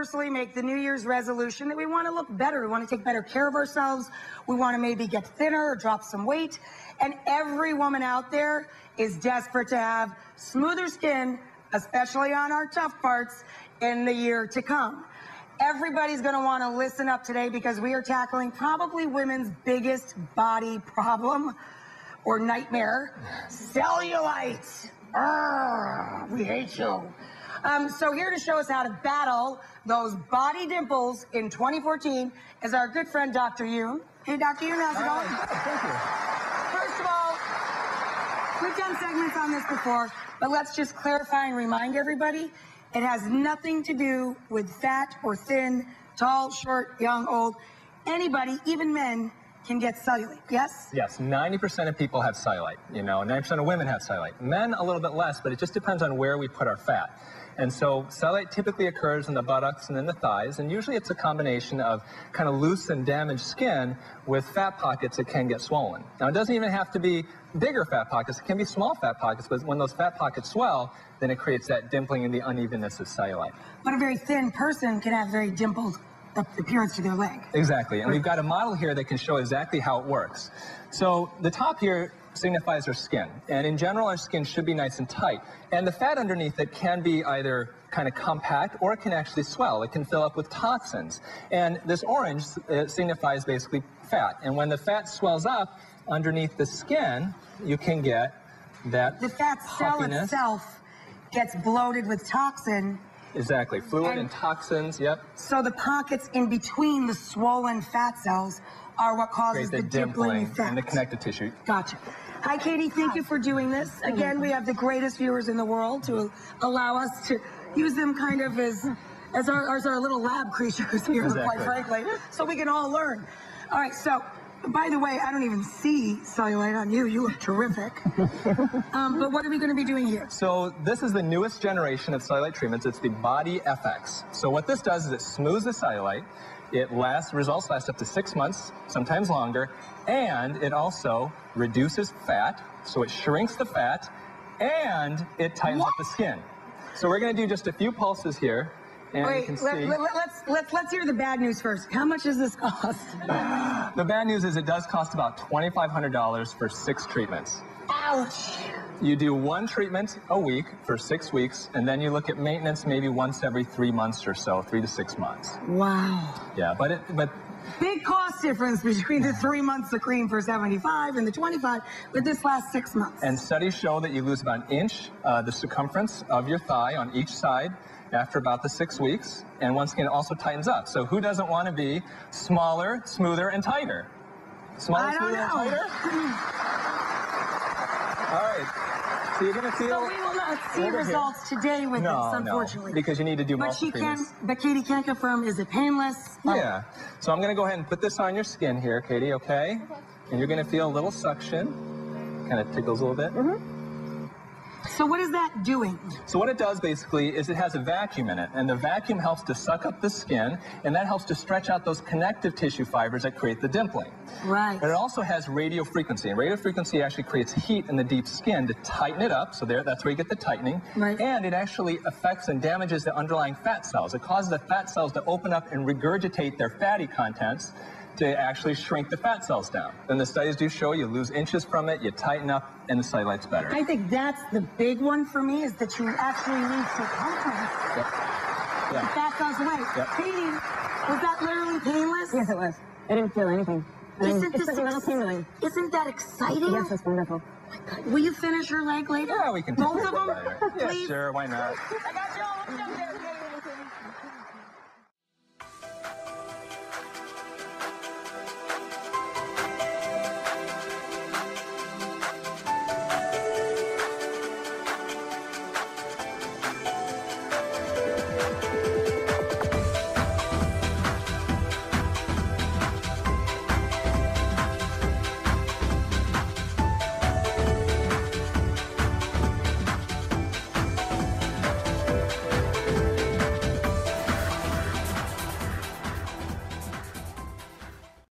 universally make the New Year's resolution that we want to look better. We want to take better care of ourselves. We want to maybe get thinner or drop some weight. And every woman out there is desperate to have smoother skin, especially on our tough parts, in the year to come. Everybody's going to want to listen up today because we are tackling probably women's biggest body problem or nightmare, cellulite. We hate you. So here to show us how to battle those body dimples in 2014 is our good friend, Dr. Yoon. Hey, Dr. Yoon, how's it going? Thank you. First of all, we've done segments on this before, but let's just clarify and remind everybody, it has nothing to do with fat or thin, tall, short, young, old. Anybody, even men, can get cellulite, yes? Yes, 90% of people have cellulite. 90% of women have cellulite. Men, a little bit less, but it just depends on where we put our fat. And so cellulite typically occurs in the buttocks and in the thighs, and usually it's a combination of kind of loose and damaged skin with fat pockets that can get swollen. Now, it doesn't even have to be bigger fat pockets. It can be small fat pockets, but when those fat pockets swell, then it creates that dimpling and the unevenness of cellulite. But a very thin person can have very dimpled appearance to their leg. Exactly, and we've got a model here that can show exactly how it works. So the top here signifies our skin, and in general our skin should be nice and tight, and the fat underneath it can be either kind of compact or it can actually swell. It can fill up with toxins, and this orange signifies basically fat, and when the fat swells up underneath the skin, you can get that the fat cell puffiness. itself gets bloated with toxin. Exactly, fluid and toxins, yep. So the pockets in between the swollen fat cells are what causes the dimpling effect. And the connective tissue. Gotcha. Hi, Katie. Thank you for doing this. Again, we have the greatest viewers in the world to allow us to use them kind of as our little lab creatures here, quite frankly, so we can all learn. All right, so, by the way, I don't even see cellulite on you. You look terrific. But what are we going to be doing here? So this is the newest generation of cellulite treatments. It's the BodyFx. So what this does is it smooths the cellulite. Results last up to 6 months, sometimes longer, and it also reduces fat, so it shrinks the fat, and it tightens up the skin. So we're going to do just a few pulses here, and you can see. Let's hear the bad news first. How much does this cost? The bad news is it does cost about $2,500 for 6 treatments. Ouch. You do 1 treatment a week for 6 weeks, and then you look at maintenance maybe once every 3 months or so, 3 to 6 months. Wow. Yeah, but big cost difference between the 3 months of cream for $75 and the $25, but this lasts 6 months. And studies show that you lose about an inch the circumference of your thigh on each side after about the 6 weeks, and once again, it also tightens up. So who doesn't want to be smaller, smoother, and tighter? Smaller, smoother, and tighter? All right. So you're going to feel... So we will not see results today with this, unfortunately. No, because you need to do multiple treatments. But Katie can confirm, is it painless? Yeah. So I'm going to go ahead and put this on your skin here, Katie, okay? And you're going to feel a little suction. Kind of tickles a little bit. So what is that doing? So what it does basically is it has a vacuum in it, and the vacuum helps to suck up the skin, and that helps to stretch out those connective tissue fibers that create the dimpling. Right. But it also has radio frequency, and radio frequency actually creates heat in the deep skin to tighten it up, so that's where you get the tightening. Right. And it actually affects and damages the underlying fat cells. It causes the fat cells to open up and regurgitate their fatty contents to actually shrink the fat cells down. Then the studies do show you lose inches from it, you tighten up, and the cellulite's better. I think that's the big one for me, is that you actually lose circumference. Yep. The fat goes away. Yep. Katie, was that literally painless? Yes, it was. I didn't feel anything. Isn't that exciting? Yes, it's wonderful. Oh my God. Will you finish your leg later? Yeah, we can. Both of them? Yeah, Please? sure, why not? I got you all.